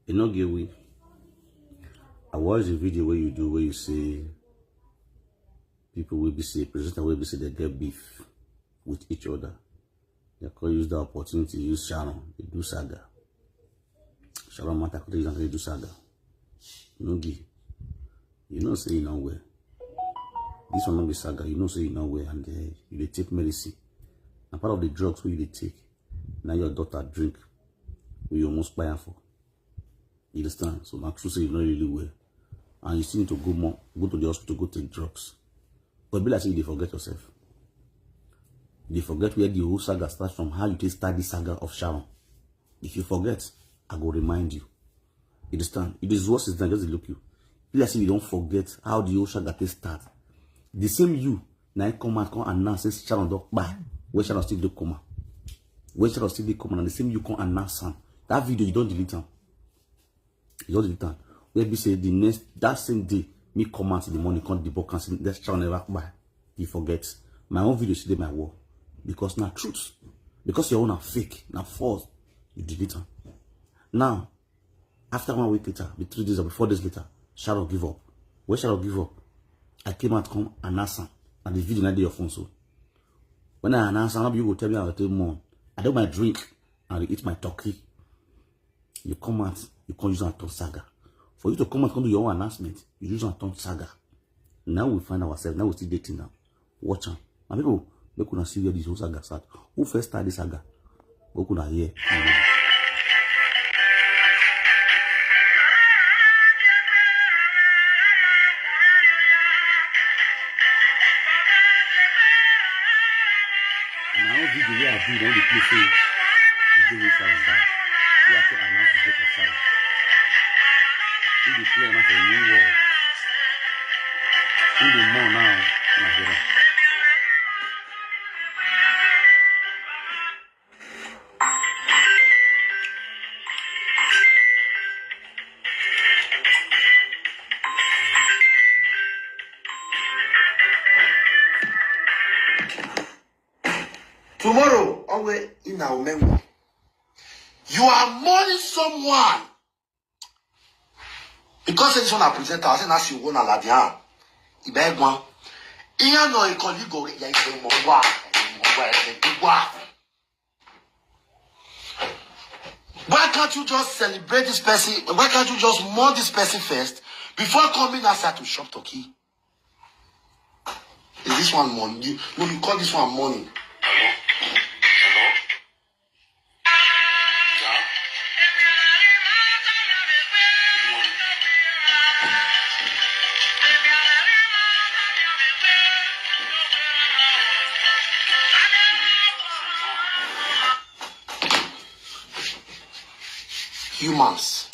Enogie, I watched the video where you say people will be say, presenter will be say they get beef with each other. They could use the opportunity to use Sharon, they do saga. Sharon matter could use and they do saga. Enogie, you know say you know where. This one not be saga, you know say you know where, and you take medicine. And part of the drugs where you take, now your daughter drink, we almost buy for. You understand? So now true say you know really well. And you still need to go to the hospital, go take drugs. But be like say you forget yourself. You forget where the whole saga starts from, how you take start the saga of Sharon. If you forget, I go remind you. You understand? It is worse than just look you. Be like say you don't forget how the whole saga take start. The same you now come announce say Sharon don't buy. Where Sharon still do come. Where Sharon still do come, and the same you come announce am. That video you don't delete them. You don't delete them. Where be say the next that same day me come out in the morning come debug and say that Sharon never buy. You forget. My own video today my wall. Because now truth. Because your own are fake, now false. You delete them. Now, after 1 week later, 3 days or 4 days later, Sharon give up. Where Sharon give up? I came out come announce am. And the video not your phone so. When I announce am, you will tell me I will tell more. I do my drink and I eat my turkey. You come out, you can't use a saga. For you to come out and do your own announcement, you use a saga. Now we find ourselves, now we still dating now. Watch am. My people, we could see where this whole saga start. Who first started this saga? We could hear. The way I do it, only place say the day we Sharon down. We have to announce the date of Sharon. We play now for a new world. In the more now, Nigeria. Tomorrow, always in our memory, you are mourning someone because this one I present. I said, "As you want a ladian, you beg one. You know, you can go get your mobile. Why can't you just celebrate this person? Why can't you just mourn this person first before coming outside to shop turkey? Is this one money? No, you call this one money." Humans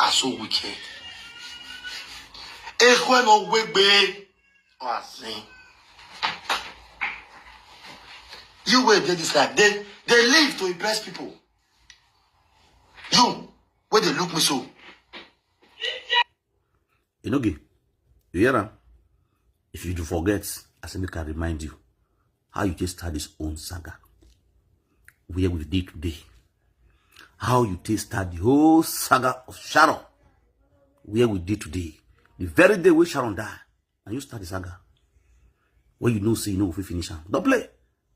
are so wicked. It's when no way or sing. You will do this like they live to impress people. You where they look me so. Enogie, you hear that? If you do forget, I say I can remind you how you just start this own saga. Where we did today. How you start the whole saga of Sharon. Where we did today. The very day where Sharon died. And you start the saga. Where you know say you know if we finish am. Don't play.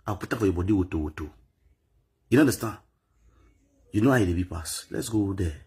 I'll put up for your body woto. You understand? You know how the be pass. Let's go there.